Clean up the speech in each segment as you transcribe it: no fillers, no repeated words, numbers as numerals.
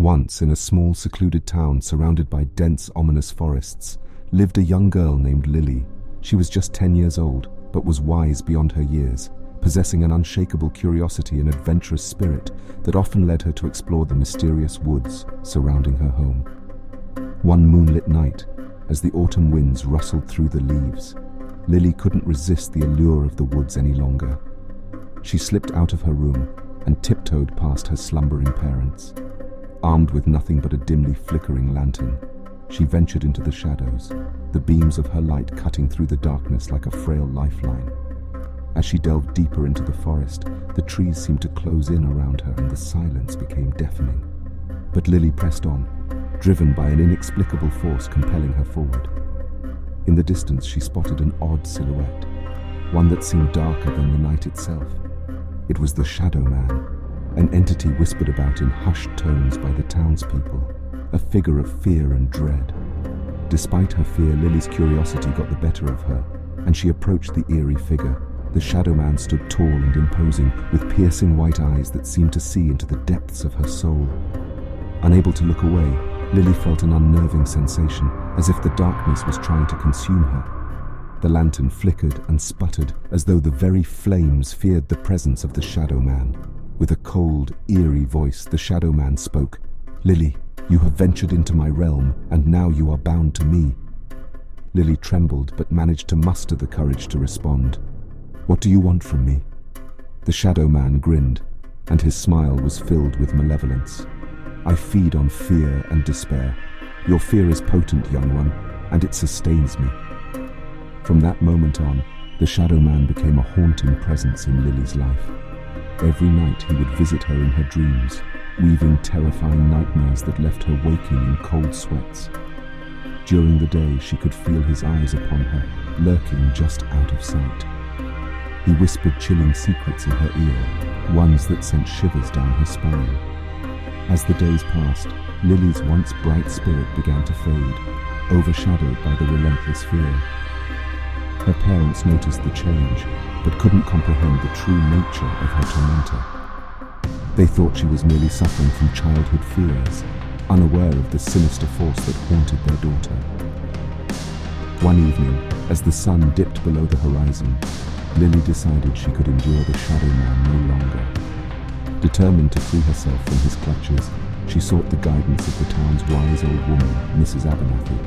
Once, in a small, secluded town surrounded by dense, ominous forests, lived a young girl named Lily. She was just 10 years old, but was wise beyond her years, possessing an unshakable curiosity and adventurous spirit that often led her to explore the mysterious woods surrounding her home. One moonlit night, as the autumn winds rustled through the leaves, Lily couldn't resist the allure of the woods any longer. She slipped out of her room and tiptoed past her slumbering parents. Armed with nothing but a dimly flickering lantern, she ventured into the shadows, the beams of her light cutting through the darkness like a frail lifeline. As she delved deeper into the forest, the trees seemed to close in around her and the silence became deafening. But Lily pressed on, driven by an inexplicable force compelling her forward. In the distance, she spotted an odd silhouette, one that seemed darker than the night itself. It was the Shadow Man, an entity whispered about in hushed tones by the townspeople, a figure of fear and dread. Despite her fear, Lily's curiosity got the better of her, and she approached the eerie figure. The Shadow Man stood tall and imposing, with piercing white eyes that seemed to see into the depths of her soul. Unable to look away, Lily felt an unnerving sensation, as if the darkness was trying to consume her. The lantern flickered and sputtered, as though the very flames feared the presence of the Shadow Man. With a cold, eerie voice, the Shadow Man spoke. "Lily, you have ventured into my realm, and now you are bound to me." Lily trembled, but managed to muster the courage to respond. "What do you want from me?" The Shadow Man grinned, and his smile was filled with malevolence. "I feed on fear and despair. Your fear is potent, young one, and it sustains me." From that moment on, the Shadow Man became a haunting presence in Lily's life. Every night he would visit her in her dreams, weaving terrifying nightmares that left her waking in cold sweats. During the day, she could feel his eyes upon her, lurking just out of sight. He whispered chilling secrets in her ear, ones that sent shivers down her spine. As the days passed, Lily's once bright spirit began to fade, overshadowed by the relentless fear. Her parents noticed the change, but couldn't comprehend the true nature of her tormentor. They thought she was merely suffering from childhood fears, unaware of the sinister force that haunted their daughter. One evening, as the sun dipped below the horizon, Lily decided she could endure the Shadow Man no longer. Determined to free herself from his clutches, she sought the guidance of the town's wise old woman, Mrs. Abernathy.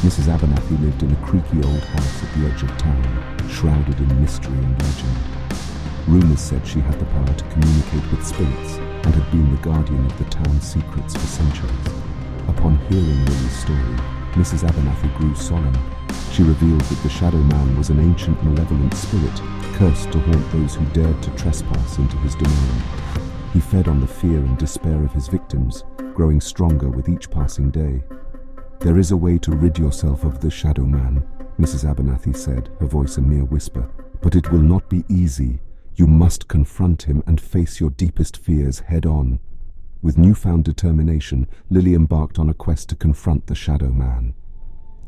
Mrs. Abernathy lived in a creaky old house at the edge of town, shrouded in mystery and legend. Rumors said she had the power to communicate with spirits and had been the guardian of the town's secrets for centuries. Upon hearing Lily's story, Mrs. Abernathy grew solemn. She revealed that the Shadow Man was an ancient malevolent spirit, cursed to haunt those who dared to trespass into his domain. He fed on the fear and despair of his victims, growing stronger with each passing day. "There is a way to rid yourself of the Shadow Man," Mrs. Abernathy said, her voice a mere whisper. "But it will not be easy. You must confront him and face your deepest fears head-on." With newfound determination, Lily embarked on a quest to confront the Shadow Man.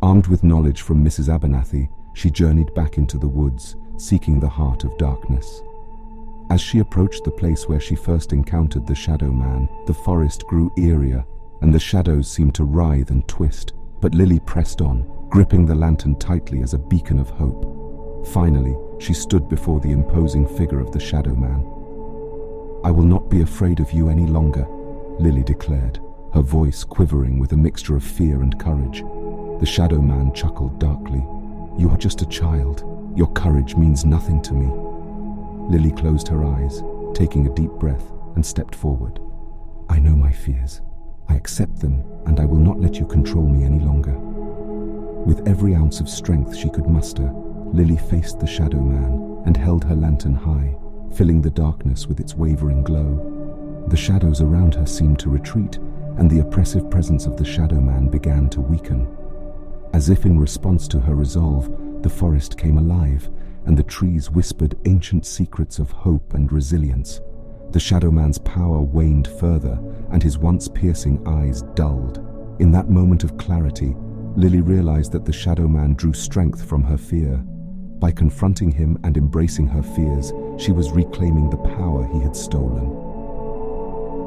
Armed with knowledge from Mrs. Abernathy, she journeyed back into the woods, seeking the heart of darkness. As she approached the place where she first encountered the Shadow Man, the forest grew eerier, and the shadows seemed to writhe and twist. But Lily pressed on, gripping the lantern tightly as a beacon of hope. Finally, she stood before the imposing figure of the Shadow Man. "I will not be afraid of you any longer," Lily declared, her voice quivering with a mixture of fear and courage. The Shadow Man chuckled darkly. "You are just a child. Your courage means nothing to me." Lily closed her eyes, taking a deep breath, and stepped forward. "I know my fears. I accept them, and I will not let you control me any longer." With every ounce of strength she could muster, Lily faced the Shadow Man and held her lantern high, filling the darkness with its wavering glow. The shadows around her seemed to retreat, and the oppressive presence of the Shadow Man began to weaken. As if in response to her resolve, the forest came alive, and the trees whispered ancient secrets of hope and resilience. The Shadow Man's power waned further, and his once piercing eyes dulled. In that moment of clarity, Lily realized that the Shadow Man drew strength from her fear. By confronting him and embracing her fears, she was reclaiming the power he had stolen.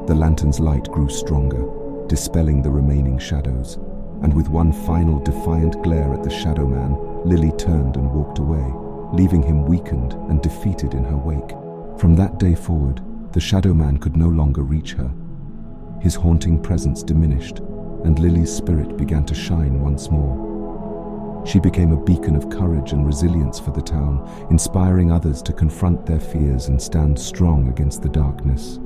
The lantern's light grew stronger, dispelling the remaining shadows, and with one final defiant glare at the Shadow Man, Lily turned and walked away, leaving him weakened and defeated in her wake. From that day forward, the Shadow Man could no longer reach her. His haunting presence diminished, and Lily's spirit began to shine once more. She became a beacon of courage and resilience for the town, inspiring others to confront their fears and stand strong against the darkness.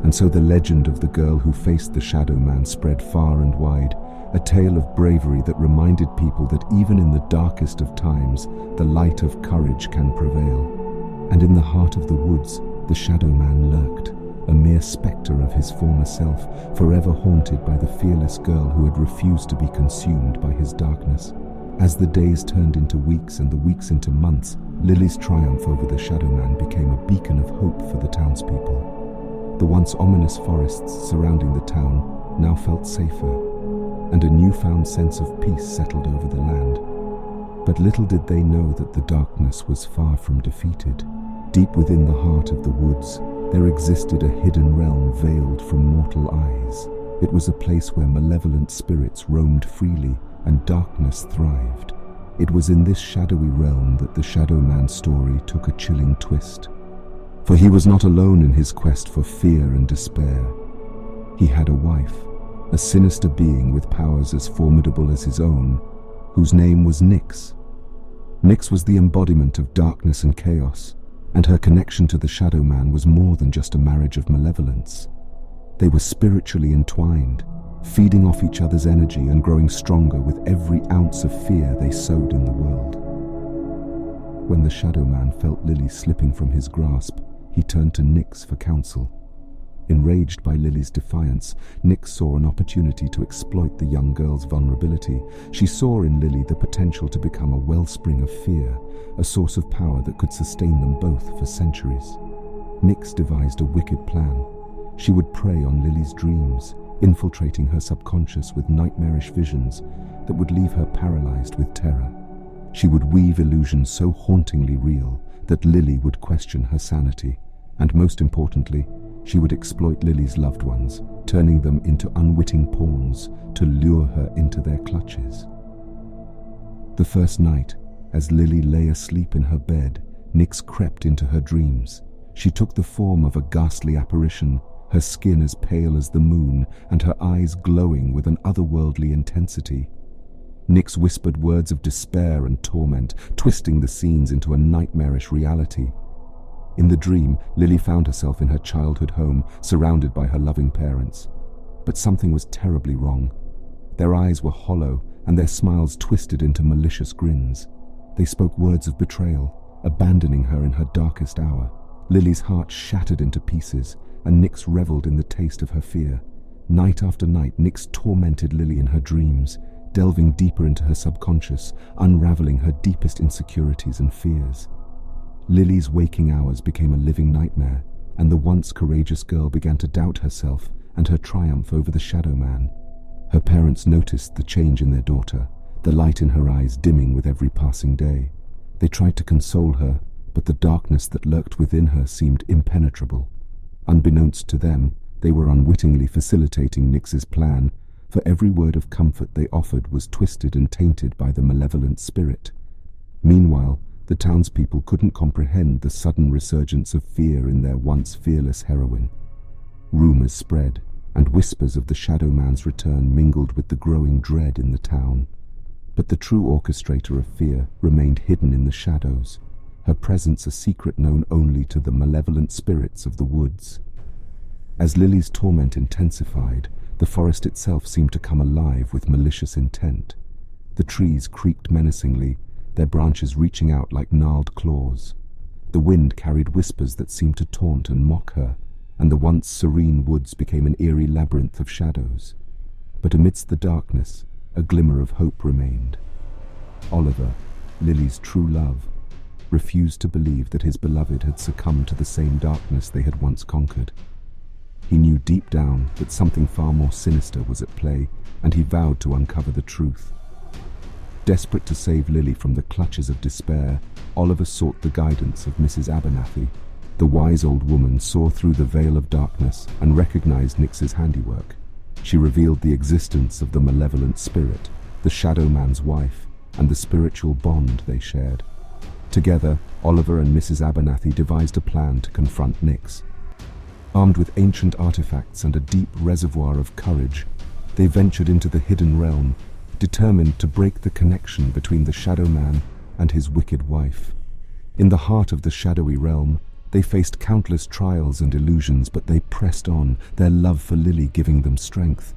And so the legend of the girl who faced the Shadow Man spread far and wide, a tale of bravery that reminded people that even in the darkest of times, the light of courage can prevail. And in the heart of the woods, the Shadow Man lurked, a mere spectre of his former self, forever haunted by the fearless girl who had refused to be consumed by his darkness. As the days turned into weeks and the weeks into months, Lily's triumph over the Shadow Man became a beacon of hope for the townspeople. The once ominous forests surrounding the town now felt safer, and a newfound sense of peace settled over the land. But little did they know that the darkness was far from defeated. Deep within the heart of the woods, there existed a hidden realm veiled from mortal eyes. It was a place where malevolent spirits roamed freely and darkness thrived. It was in this shadowy realm that the Shadow Man's story took a chilling twist. For he was not alone in his quest for fear and despair. He had a wife, a sinister being with powers as formidable as his own, whose name was Nyx. Nyx was the embodiment of darkness and chaos, and her connection to the Shadow Man was more than just a marriage of malevolence. They were spiritually entwined, feeding off each other's energy and growing stronger with every ounce of fear they sowed in the world. When the Shadow Man felt Lily slipping from his grasp, he turned to Nyx for counsel. Enraged by Lily's defiance, Nyx saw an opportunity to exploit the young girl's vulnerability. She saw in Lily the potential to become a wellspring of fear, a source of power that could sustain them both for centuries. Nyx devised a wicked plan. She would prey on Lily's dreams, infiltrating her subconscious with nightmarish visions that would leave her paralyzed with terror. She would weave illusions so hauntingly real that Lily would question her sanity, and most importantly, she would exploit Lily's loved ones, turning them into unwitting pawns to lure her into their clutches. The first night, as Lily lay asleep in her bed, Nyx crept into her dreams. She took the form of a ghastly apparition, her skin as pale as the moon and her eyes glowing with an otherworldly intensity. Nyx whispered words of despair and torment, twisting the scenes into a nightmarish reality. In the dream, Lily found herself in her childhood home, surrounded by her loving parents. But something was terribly wrong. Their eyes were hollow, and their smiles twisted into malicious grins. They spoke words of betrayal, abandoning her in her darkest hour. Lily's heart shattered into pieces, and Nyx reveled in the taste of her fear. Night after night, Nyx tormented Lily in her dreams, delving deeper into her subconscious, unraveling her deepest insecurities and fears. Lily's waking hours became a living nightmare, and the once courageous girl began to doubt herself and her triumph over the Shadow Man. Her parents noticed the change in their daughter, the light in her eyes dimming with every passing day. They tried to console her, but the darkness that lurked within her seemed impenetrable. Unbeknownst to them, they were unwittingly facilitating Nyx's plan, for every word of comfort they offered was twisted and tainted by the malevolent spirit. Meanwhile, the townspeople couldn't comprehend the sudden resurgence of fear in their once fearless heroine. Rumors spread, and whispers of the Shadow Man's return mingled with the growing dread in the town. But the true orchestrator of fear remained hidden in the shadows, her presence a secret known only to the malevolent spirits of the woods. As Lily's torment intensified, the forest itself seemed to come alive with malicious intent. The trees creaked menacingly, their branches reaching out like gnarled claws. The wind carried whispers that seemed to taunt and mock her, and the once serene woods became an eerie labyrinth of shadows. But amidst the darkness, a glimmer of hope remained. Oliver, Lily's true love, refused to believe that his beloved had succumbed to the same darkness they had once conquered. He knew deep down that something far more sinister was at play, and he vowed to uncover the truth. Desperate to save Lily from the clutches of despair, Oliver sought the guidance of Mrs. Abernathy, The wise old woman saw through the veil of darkness and recognized Nyx's handiwork. She revealed the existence of the malevolent spirit, the Shadow Man's wife, and the spiritual bond they shared. Together, Oliver and Mrs. Abernathy devised a plan to confront Nyx. Armed with ancient artifacts and a deep reservoir of courage, they ventured into the hidden realm, determined to break the connection between the Shadow Man and his wicked wife. In the heart of the shadowy realm, they faced countless trials and illusions, but they pressed on, their love for Lily giving them strength.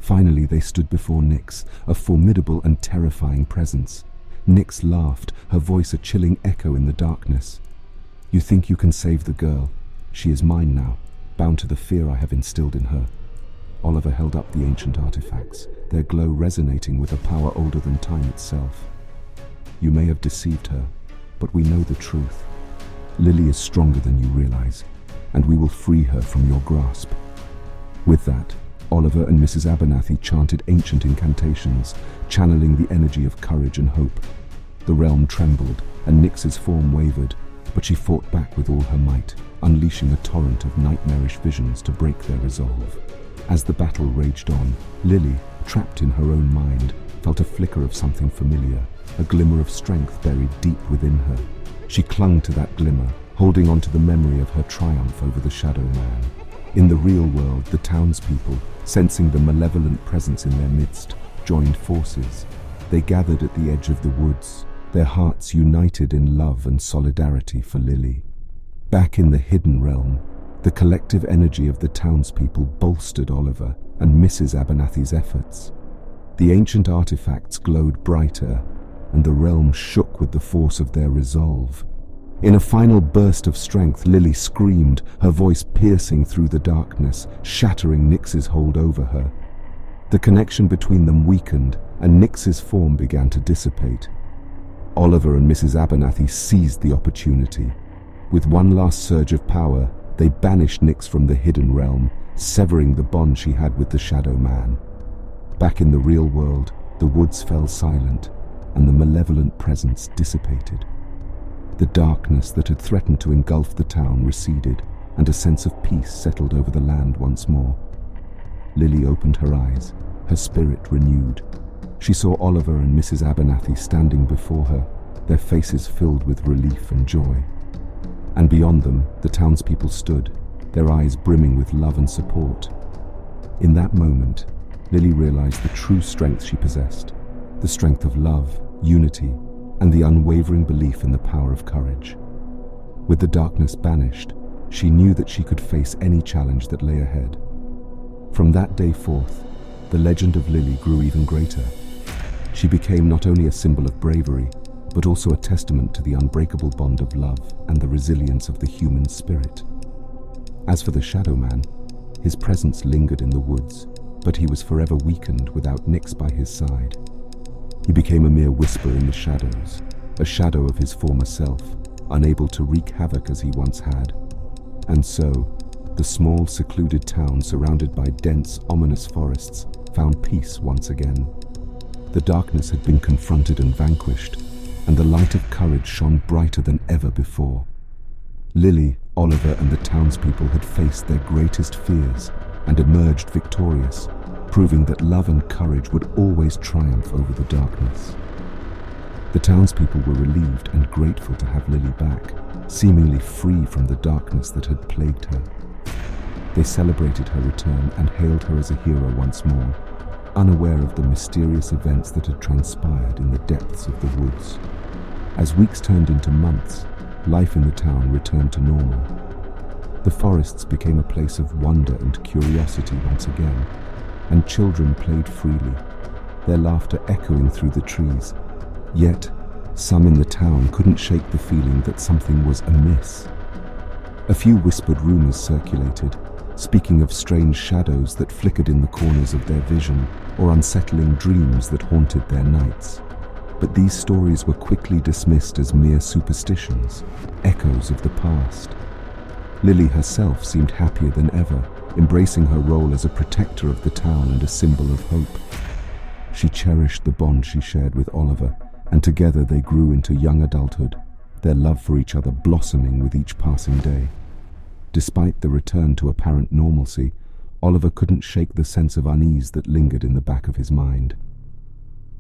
Finally, they stood before Nyx, a formidable and terrifying presence. Nyx laughed, her voice a chilling echo in the darkness. "You think you can save the girl? She is mine now, bound to the fear I have instilled in her." Oliver held up the ancient artifacts, their glow resonating with a power older than time itself. "You may have deceived her, but we know the truth. Lily is stronger than you realize, and we will free her from your grasp." With that, Oliver and Mrs. Abernathy chanted ancient incantations, channeling the energy of courage and hope. The realm trembled, and Nyx's form wavered, but she fought back with all her might, unleashing a torrent of nightmarish visions to break their resolve. As the battle raged on, Lily, trapped in her own mind, felt a flicker of something familiar, a glimmer of strength buried deep within her. She clung to that glimmer, holding on to the memory of her triumph over the Shadow Man. In the real world, the townspeople, sensing the malevolent presence in their midst, joined forces. They gathered at the edge of the woods, their hearts united in love and solidarity for Lily. Back in the hidden realm, the collective energy of the townspeople bolstered Oliver and Mrs. Abernathy's efforts. The ancient artifacts glowed brighter, and the realm shook with the force of their resolve. In a final burst of strength, Lily screamed, her voice piercing through the darkness, shattering Nyx's hold over her. The connection between them weakened, and Nyx's form began to dissipate. Oliver and Mrs. Abernathy seized the opportunity. With one last surge of power, they banished Nyx from the hidden realm, severing the bond she had with the Shadow Man. Back in the real world, the woods fell silent, and the malevolent presence dissipated. The darkness that had threatened to engulf the town receded, and a sense of peace settled over the land once more. Lily opened her eyes, her spirit renewed. She saw Oliver and Mrs. Abernathy standing before her, their faces filled with relief and joy. And beyond them, the townspeople stood, their eyes brimming with love and support. In that moment, Lily realized the true strength she possessed, the strength of love, unity, and the unwavering belief in the power of courage. With the darkness banished, she knew that she could face any challenge that lay ahead. From that day forth, the legend of Lily grew even greater. She became not only a symbol of bravery, but also a testament to the unbreakable bond of love and the resilience of the human spirit. As for the Shadow Man, his presence lingered in the woods, but he was forever weakened without Nyx by his side. He became a mere whisper in the shadows, a shadow of his former self, unable to wreak havoc as he once had. And so, the small, secluded town surrounded by dense, ominous forests found peace once again. The darkness had been confronted and vanquished, and the light of courage shone brighter than ever before. Lily, Oliver, and the townspeople had faced their greatest fears and emerged victorious, proving that love and courage would always triumph over the darkness. The townspeople were relieved and grateful to have Lily back, seemingly free from the darkness that had plagued her. They celebrated her return and hailed her as a hero once more, unaware of the mysterious events that had transpired in the depths of the woods. As weeks turned into months, life in the town returned to normal. The forests became a place of wonder and curiosity once again, and children played freely, their laughter echoing through the trees. Yet, some in the town couldn't shake the feeling that something was amiss. A few whispered rumors circulated, speaking of strange shadows that flickered in the corners of their vision, or unsettling dreams that haunted their nights. But these stories were quickly dismissed as mere superstitions, echoes of the past. Lily herself seemed happier than ever, embracing her role as a protector of the town and a symbol of hope. She cherished the bond she shared with Oliver, and together they grew into young adulthood, their love for each other blossoming with each passing day. Despite the return to apparent normalcy, Oliver couldn't shake the sense of unease that lingered in the back of his mind.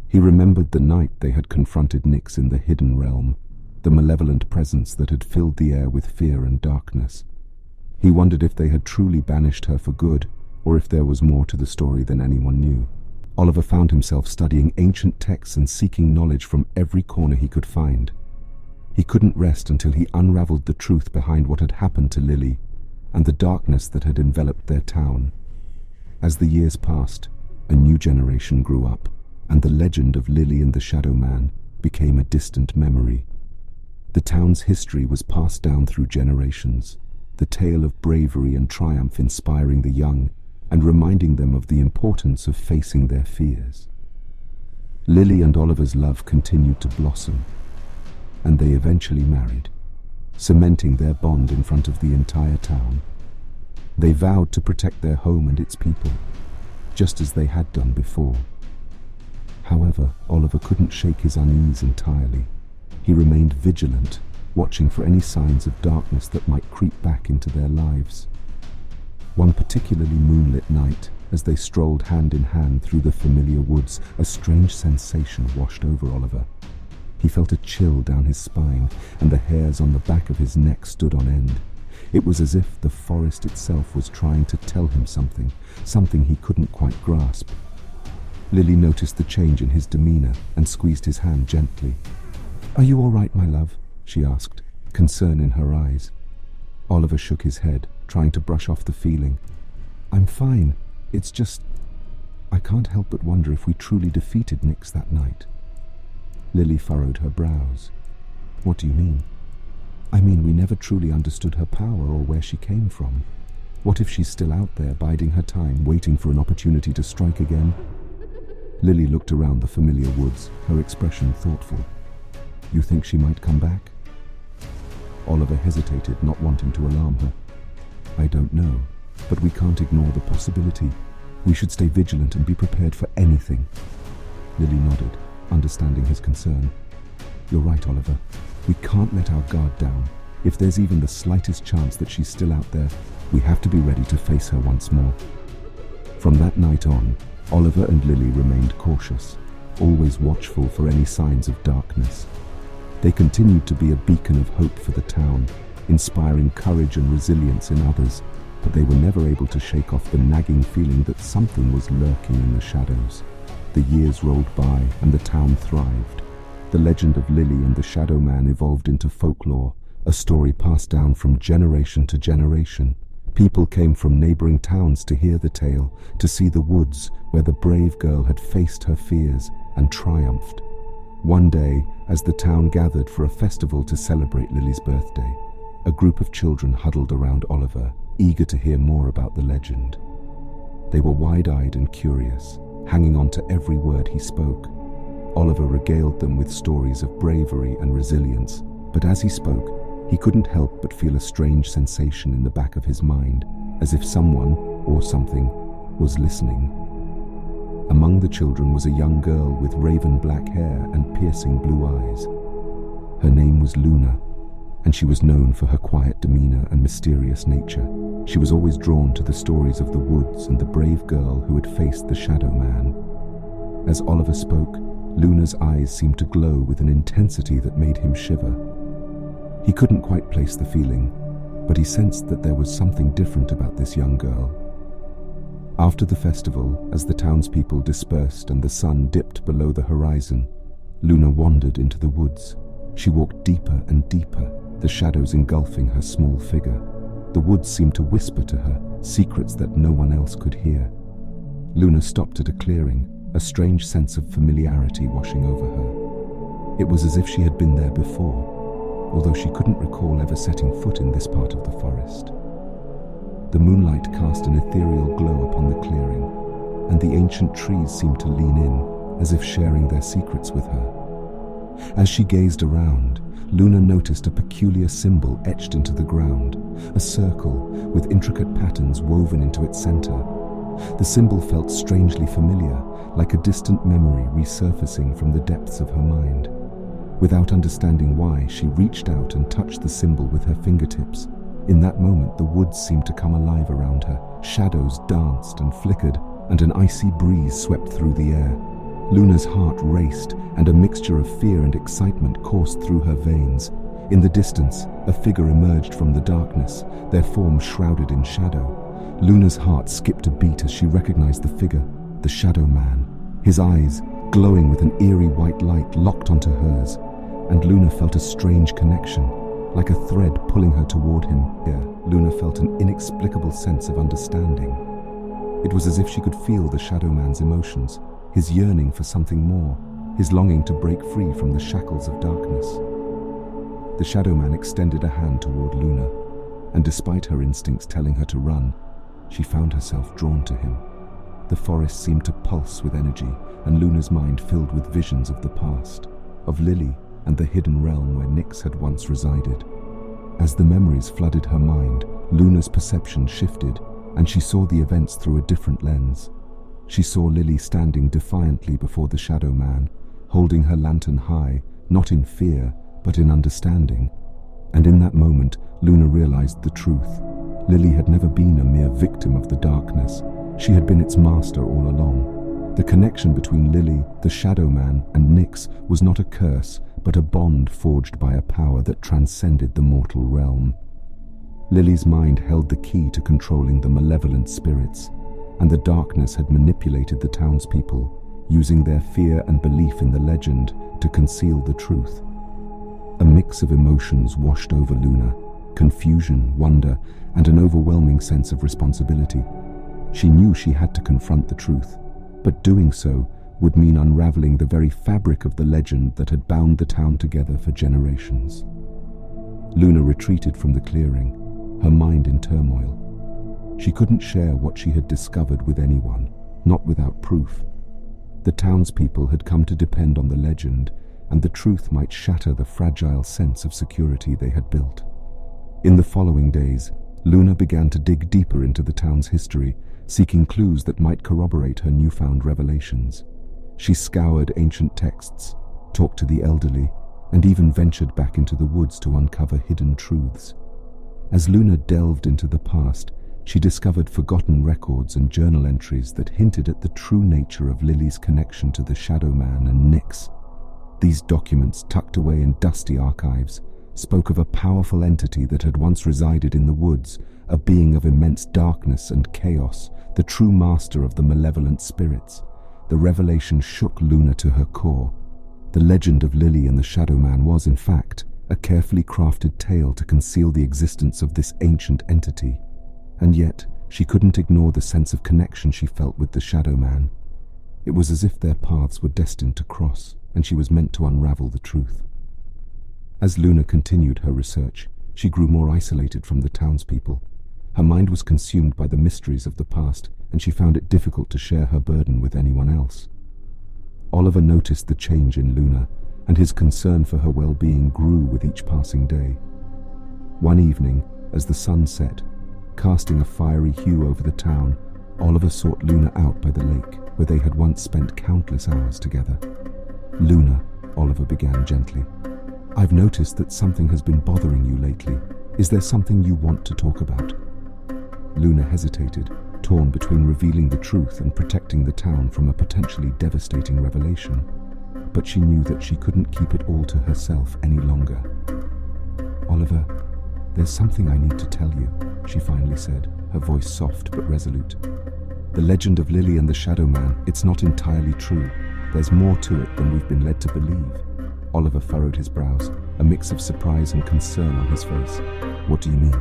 He remembered the night they had confronted Nyx in the hidden realm, the malevolent presence that had filled the air with fear and darkness. He wondered if they had truly banished her for good, or if there was more to the story than anyone knew. Oliver found himself studying ancient texts and seeking knowledge from every corner he could find. He couldn't rest until he unraveled the truth behind what had happened to Lily and the darkness that had enveloped their town. As the years passed, a new generation grew up, and the legend of Lily and the Shadow Man became a distant memory. The town's history was passed down through generations, the tale of bravery and triumph inspiring the young and reminding them of the importance of facing their fears. Lily and Oliver's love continued to blossom, and they eventually married, cementing their bond in front of the entire town. They vowed to protect their home and its people, just as they had done before. However, Oliver couldn't shake his unease entirely. He remained vigilant, watching for any signs of darkness that might creep back into their lives. One particularly moonlit night, as they strolled hand in hand through the familiar woods, a strange sensation washed over Oliver. He felt a chill down his spine, and the hairs on the back of his neck stood on end. It was as if the forest itself was trying to tell him something he couldn't quite grasp. Lily noticed the change in his demeanor and squeezed his hand gently. "Are you all right, my love?" she asked, concern in her eyes. Oliver shook his head, trying to brush off the feeling. "I'm fine. It's just, I can't help but wonder if we truly defeated Nyx that night." Lily furrowed her brows. "What do you mean?" "I mean, we never truly understood her power or where she came from. What if she's still out there, biding her time, waiting for an opportunity to strike again?" Lily looked around the familiar woods, her expression thoughtful. "You think she might come back?" Oliver hesitated, not wanting to alarm her. "I don't know, but we can't ignore the possibility. We should stay vigilant and be prepared for anything." Lily nodded, understanding his concern. "You're right, Oliver. We can't let our guard down. If there's even the slightest chance that she's still out there, we have to be ready to face her once more." From that night on, Oliver and Lily remained cautious, always watchful for any signs of darkness. They continued to be a beacon of hope for the town, inspiring courage and resilience in others, but they were never able to shake off the nagging feeling that something was lurking in the shadows. The years rolled by, and the town thrived. The legend of Lily and the Shadow Man evolved into folklore, a story passed down from generation to generation. People came from neighboring towns to hear the tale, to see the woods where the brave girl had faced her fears and triumphed. One day, as the town gathered for a festival to celebrate Lily's birthday, a group of children huddled around Oliver, eager to hear more about the legend. They were wide-eyed and curious, hanging on to every word he spoke. Oliver regaled them with stories of bravery and resilience, but as he spoke, he couldn't help but feel a strange sensation in the back of his mind, as if someone, or something, was listening. Among the children was a young girl with raven black hair and piercing blue eyes. Her name was Luna, and she was known for her quiet demeanor and mysterious nature. She was always drawn to the stories of the woods and the brave girl who had faced the Shadow Man. As Oliver spoke, Luna's eyes seemed to glow with an intensity that made him shiver. He couldn't quite place the feeling, but he sensed that there was something different about this young girl. After the festival, as the townspeople dispersed and the sun dipped below the horizon, Luna wandered into the woods. She walked deeper and deeper, the shadows engulfing her small figure. The woods seemed to whisper to her secrets that no one else could hear. Luna stopped at a clearing, a strange sense of familiarity washing over her. It was as if she had been there before, although she couldn't recall ever setting foot in this part of the forest. The moonlight cast an ethereal glow upon the clearing, and the ancient trees seemed to lean in, as if sharing their secrets with her. As she gazed around, Luna noticed a peculiar symbol etched into the ground, a circle with intricate patterns woven into its center. The symbol felt strangely familiar, like a distant memory resurfacing from the depths of her mind. Without understanding why, she reached out and touched the symbol with her fingertips. In that moment, the woods seemed to come alive around her. Shadows danced and flickered, and an icy breeze swept through the air. Luna's heart raced, and a mixture of fear and excitement coursed through her veins. In the distance, a figure emerged from the darkness, their form shrouded in shadow. Luna's heart skipped a beat as she recognized the figure, the Shadow Man. His eyes, glowing with an eerie white light, locked onto hers, and Luna felt a strange connection, like a thread pulling her toward him. Here, Luna felt an inexplicable sense of understanding. It was as if she could feel the Shadow Man's emotions, his yearning for something more, his longing to break free from the shackles of darkness. The Shadow Man extended a hand toward Luna, and despite her instincts telling her to run, she found herself drawn to him. The forest seemed to pulse with energy, and Luna's mind filled with visions of the past, of Lily and the hidden realm where Nyx had once resided. As the memories flooded her mind, Luna's perception shifted, and she saw the events through a different lens. She saw Lily standing defiantly before the Shadow Man, holding her lantern high, not in fear, but in understanding. And in that moment, Luna realized the truth. Lily had never been a mere victim of the darkness. She had been its master all along. The connection between Lily, the Shadow Man, and Nyx was not a curse, but a bond forged by a power that transcended the mortal realm. Lily's mind held the key to controlling the malevolent spirits, and the darkness had manipulated the townspeople, using their fear and belief in the legend to conceal the truth. A mix of emotions washed over Luna: confusion, wonder, and an overwhelming sense of responsibility. She knew she had to confront the truth, but doing so would mean unraveling the very fabric of the legend that had bound the town together for generations. Luna retreated from the clearing, her mind in turmoil. She couldn't share what she had discovered with anyone, not without proof. The townspeople had come to depend on the legend, and the truth might shatter the fragile sense of security they had built. In the following days, Luna began to dig deeper into the town's history, seeking clues that might corroborate her newfound revelations. She scoured ancient texts, talked to the elderly, and even ventured back into the woods to uncover hidden truths. As Luna delved into the past, she discovered forgotten records and journal entries that hinted at the true nature of Lily's connection to the Shadow Man and Nyx. These documents, tucked away in dusty archives, spoke of a powerful entity that had once resided in the woods, a being of immense darkness and chaos, the true master of the malevolent spirits. The revelation shook Luna to her core. The legend of Lily and the Shadow Man was, in fact, a carefully crafted tale to conceal the existence of this ancient entity. And yet, she couldn't ignore the sense of connection she felt with the Shadow Man. It was as if their paths were destined to cross, and she was meant to unravel the truth. As Luna continued her research, she grew more isolated from the townspeople. Her mind was consumed by the mysteries of the past, and she found it difficult to share her burden with anyone else. Oliver noticed the change in Luna, and his concern for her well-being grew with each passing day. One evening, as the sun set, casting a fiery hue over the town, Oliver sought Luna out by the lake, where they had once spent countless hours together. "Luna," Oliver began gently, "I've noticed that something has been bothering you lately. Is there something you want to talk about?" Luna hesitated, torn between revealing the truth and protecting the town from a potentially devastating revelation. But she knew that she couldn't keep it all to herself any longer. "Oliver, there's something I need to tell you," she finally said, her voice soft but resolute. "The legend of Lily and the Shadow Man, it's not entirely true. There's more to it than we've been led to believe." Oliver furrowed his brows, a mix of surprise and concern on his face. "What do you mean?"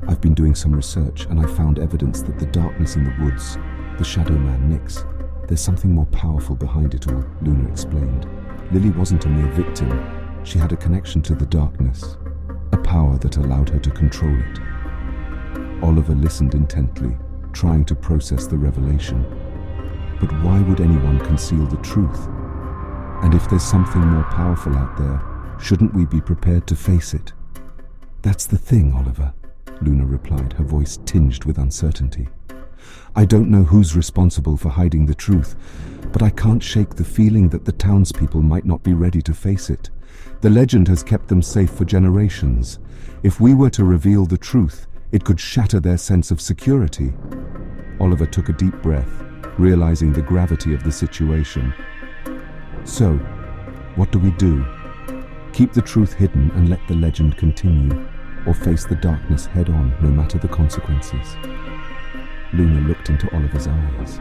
"I've been doing some research, and I found evidence that the darkness in the woods, the Shadow Man Nyx, there's something more powerful behind it all," Luna explained. "Lily wasn't a mere victim. She had a connection to the darkness, a power that allowed her to control it." Oliver listened intently, trying to process the revelation. But why would anyone conceal the truth? And if there's something more powerful out there, shouldn't we be prepared to face it? "That's the thing, Oliver," Luna replied, her voice tinged with uncertainty. I don't know who's responsible for hiding the truth, but I can't shake the feeling that the townspeople might not be ready to face it. The legend has kept them safe for generations. If we were to reveal the truth, it could shatter their sense of security. Oliver took a deep breath, realizing the gravity of the situation. So, what do we do? Keep the truth hidden and let the legend continue, or face the darkness head-on, no matter the consequences? Luna looked into Oliver's eyes,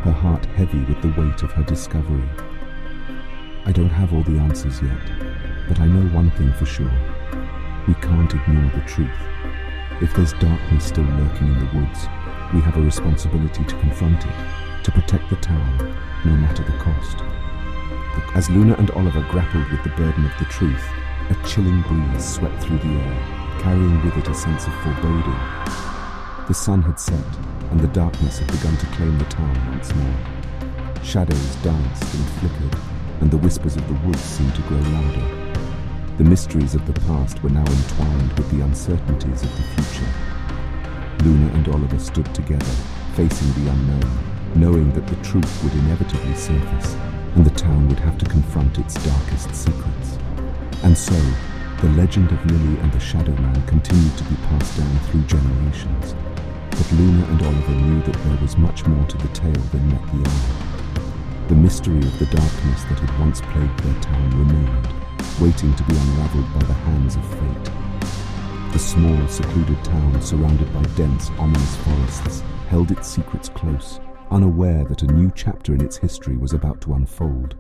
her heart heavy with the weight of her discovery. I don't have all the answers yet, but I know one thing for sure. We can't ignore the truth. If there's darkness still lurking in the woods, we have a responsibility to confront it, to protect the town, no matter the cost. As Luna and Oliver grappled with the burden of the truth, a chilling breeze swept through the air, carrying with it a sense of foreboding. The sun had set, and the darkness had begun to claim the town once more. Shadows danced and flickered, and the whispers of the woods seemed to grow louder. The mysteries of the past were now entwined with the uncertainties of the future. Luna and Oliver stood together, facing the unknown, knowing that the truth would inevitably surface, and the town would have to confront its darkest secrets. And so, the legend of Lily and the Shadow Man continued to be passed down through generations. But Luna and Oliver knew that there was much more to the tale than met the eye. The mystery of the darkness that had once plagued their town remained, waiting to be unraveled by the hands of fate. The small, secluded town, surrounded by dense, ominous forests, held its secrets close, unaware that a new chapter in its history was about to unfold.